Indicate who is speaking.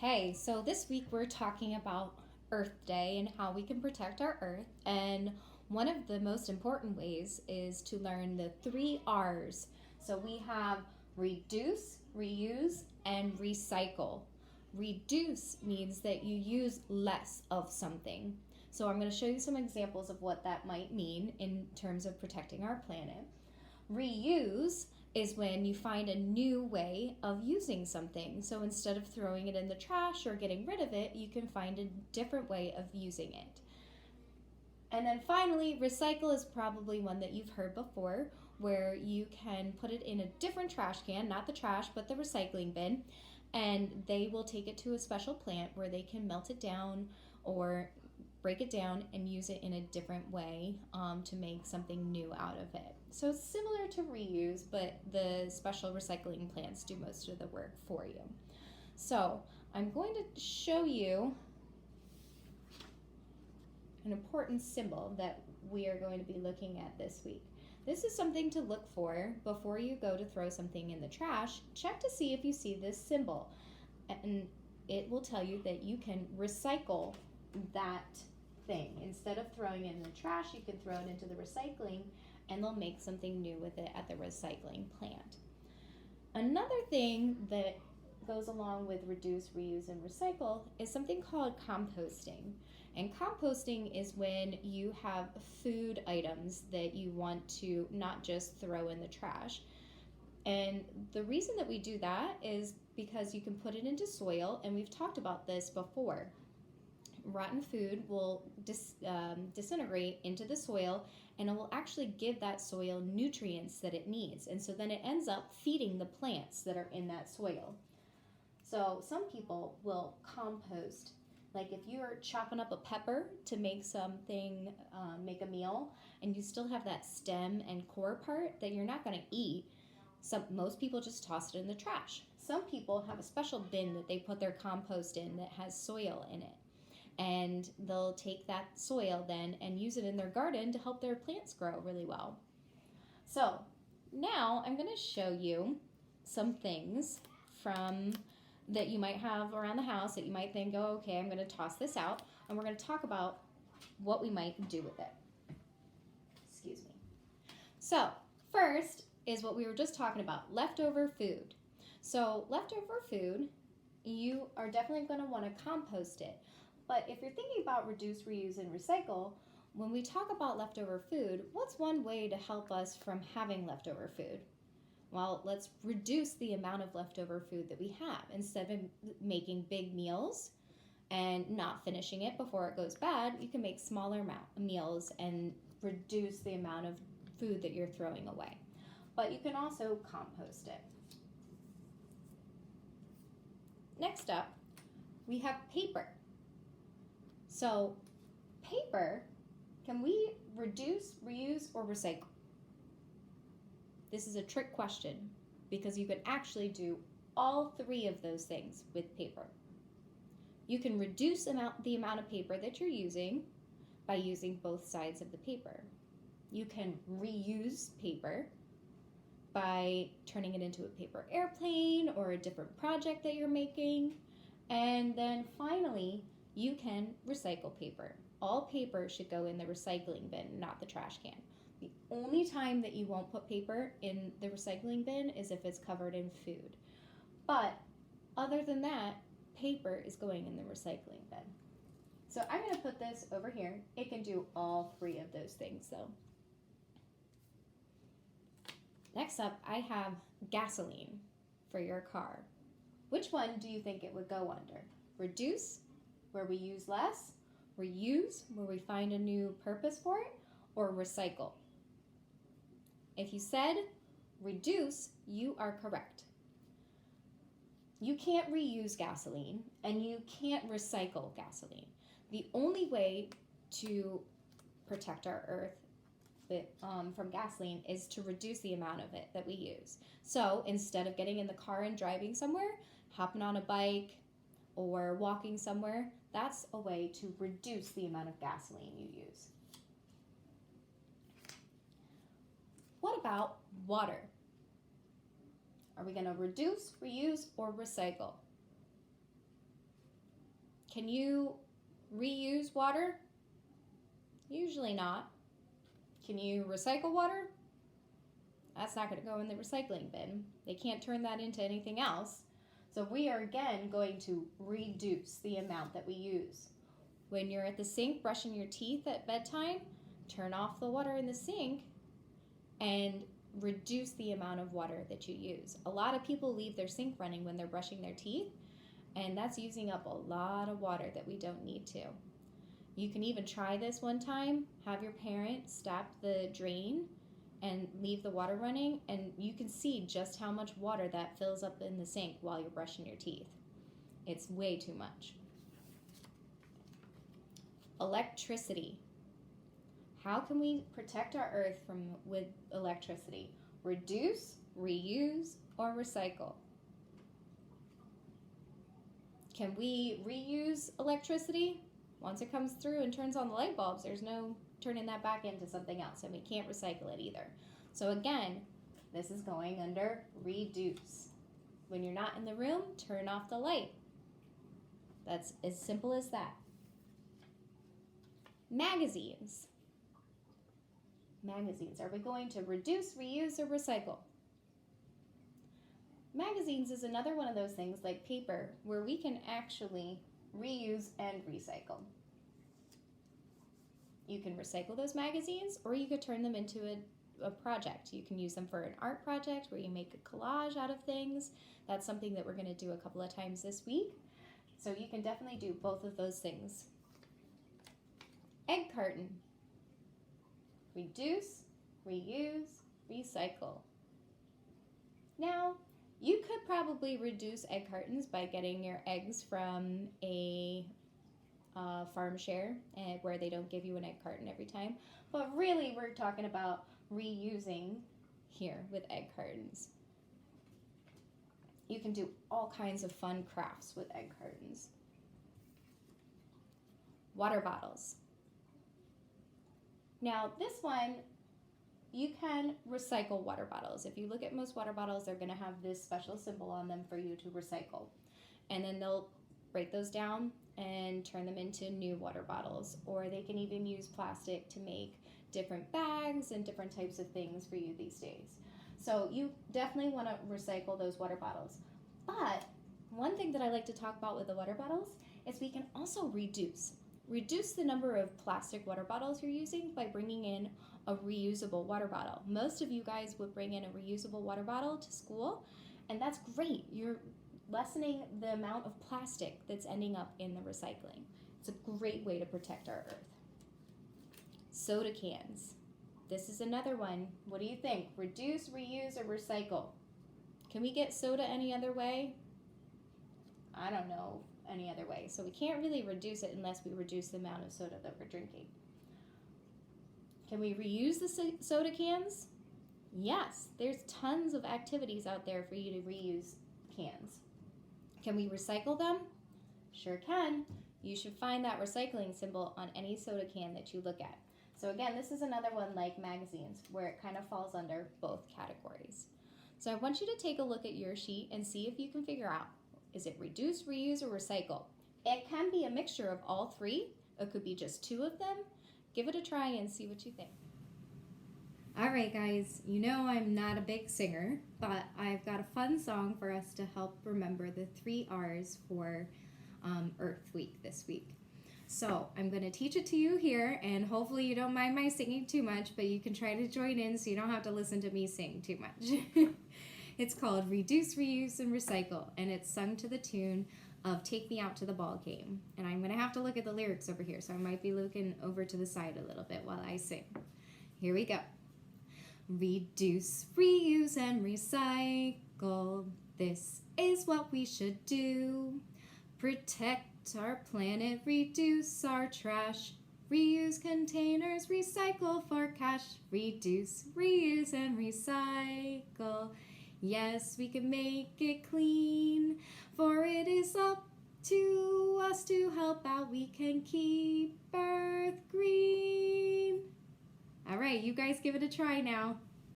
Speaker 1: Okay, so this week we're talking about Earth Day and how we can protect our Earth. And one of the most important ways is to learn the three R's. So we have reduce, reuse, and recycle. Reduce means that you use less of something. So I'm going to show you some examples of what that might mean in terms of protecting our planet. Reuse is when you find a new way of using something. So instead of throwing it in the trash or getting rid of it, you can find a different way of using it. And then finally, recycle is probably one that you've heard before, where you can put it in a different trash can, not the trash, but the recycling bin, and they will take it to a special plant where they can melt it down or break it down and use it in a different way to make something new out of it. So it's similar to reuse, but the special recycling plants do most of the work for you. So I'm going to show you an important symbol that we are going to be looking at this week. This is something to look for before you go to throw something in the trash. Check to see if you see this symbol, and it will tell you that you can recycle that thing. Instead of throwing it in the trash, you can throw it into the recycling and they'll make something new with it at the recycling plant. Another thing that goes along with reduce, reuse, and recycle is something called composting. And composting is when you have food items that you want to not just throw in the trash. And the reason that we do that is because you can put it into soil, and we've talked about this before. Rotten food will disintegrate into the soil, and it will actually give that soil nutrients that it needs. And so then it ends up feeding the plants that are in that soil. So some people will compost. Like if you're chopping up a pepper to make something, make a meal, and you still have that stem and core part that you're not going to eat, most people just toss it in the trash. Some people have a special bin that they put their compost in that has soil in it. And they'll take that soil then and use it in their garden to help their plants grow really well. So now I'm going to show you some things from that you might have around the house that you might think, oh, okay, I'm going to toss this out, and we're going to talk about what we might do with it. Excuse me. So first is what we were just talking about, leftover food. So leftover food, you are definitely going to want to compost it. But if you're thinking about reduce, reuse, and recycle, when we talk about leftover food, what's one way to help us from having leftover food? Well, let's reduce the amount of leftover food that we have. Instead of making big meals and not finishing it before it goes bad, you can make smaller meals and reduce the amount of food that you're throwing away. But you can also compost it. Next up, we have paper. So paper, can we reduce, reuse, or recycle? This is a trick question because you can actually do all three of those things with paper. You can reduce the amount of paper that you're using by using both sides of the paper. You can reuse paper by turning it into a paper airplane or a different project that you're making. And then finally, you can recycle paper. All paper should go in the recycling bin, not the trash can. The only time that you won't put paper in the recycling bin is if it's covered in food. But other than that, paper is going in the recycling bin. So I'm going to put this over here. It can do all three of those things though. Next up, I have gasoline for your car. Which one do you think it would go under? Reduce, where we use less, reuse, where we find a new purpose for it, or recycle? If you said reduce, you are correct. You can't reuse gasoline and you can't recycle gasoline. The only way to protect our earth from gasoline is to reduce the amount of it that we use. So instead of getting in the car and driving somewhere, hopping on a bike or walking somewhere, that's a way to reduce the amount of gasoline you use. What about water? Are we going to reduce, reuse, or recycle? Can you reuse water? Usually not. Can you recycle water? That's not going to go in the recycling bin. They can't turn that into anything else. So we are again going to reduce the amount that we use. When you're at the sink brushing your teeth at bedtime, turn off the water in the sink and reduce the amount of water that you use. A lot of people leave their sink running when they're brushing their teeth, and that's using up a lot of water that we don't need to. You can even try this one time. Have your parent stop the drain and leave the water running, and you can see just how much water that fills up in the sink while you're brushing your teeth. It's way too much. Electricity. How can we protect our earth with electricity? Reduce, reuse, or recycle? Can we reuse electricity? Once it comes through and turns on the light bulbs, there's no turning that back into something else, and we can't recycle it either. So again, this is going under reduce. When you're not in the room, turn off the light. That's as simple as that. Magazines. Magazines. Are we going to reduce, reuse, or recycle? Magazines is another one of those things like paper where we can actually reuse and recycle. You can recycle those magazines, or you could turn them into a project. You can use them for an art project where you make a collage out of things. That's something that we're going to do a couple of times this week. So you can definitely do both of those things. Egg carton. Reduce, reuse, recycle. Now, you could probably reduce egg cartons by getting your eggs from a farm share where they don't give you an egg carton every time. But really, we're talking about reusing here with egg cartons. You can do all kinds of fun crafts with egg cartons. Water bottles. Now, this one, you can recycle water bottles. If you look at most water bottles, they're going to have this special symbol on them for you to recycle. And then they'll break those down and turn them into new water bottles. Or they can even use plastic to make different bags and different types of things for you these days. So you definitely want to recycle those water bottles. But one thing that I like to talk about with the water bottles is we can also reduce. Reduce the number of plastic water bottles you're using by bringing in a reusable water bottle. Most of you guys would bring in a reusable water bottle to school, and that's great. You're lessening the amount of plastic that's ending up in the recycling. It's a great way to protect our earth. Soda cans. This is another one. What do you think? Reduce, reuse, or recycle? Can we get soda any other way? I don't know any other way. So we can't really reduce it unless we reduce the amount of soda that we're drinking. Can we reuse the soda cans? Yes, there's tons of activities out there for you to reuse cans. Can we recycle them? Sure can. You should find that recycling symbol on any soda can that you look at. So again, this is another one like magazines where it kind of falls under both categories. So I want you to take a look at your sheet and see if you can figure out, is it reduce, reuse, or recycle? It can be a mixture of all three. It could be just two of them. Give it a try and see what you think. All right, guys, you know I'm not a big singer, but I've got a fun song for us to help remember the 3 R's for Earth Week this week. So I'm going to teach it to you here, and hopefully you don't mind my singing too much, but you can try to join in so you don't have to listen to me sing too much. It's called Reduce, Reuse, and Recycle, and it's sung to the tune of Take Me Out to the Ball Game. And I'm going to have to look at the lyrics over here, so I might be looking over to the side a little bit while I sing. Here we go. Reduce, reuse, and recycle. This is what we should do. Protect our planet, reduce our trash. Reuse containers, recycle for cash. Reduce, reuse, and recycle. Yes, we can make it clean, for it is up to us to help out. We can keep Earth green. All right, you guys give it a try now.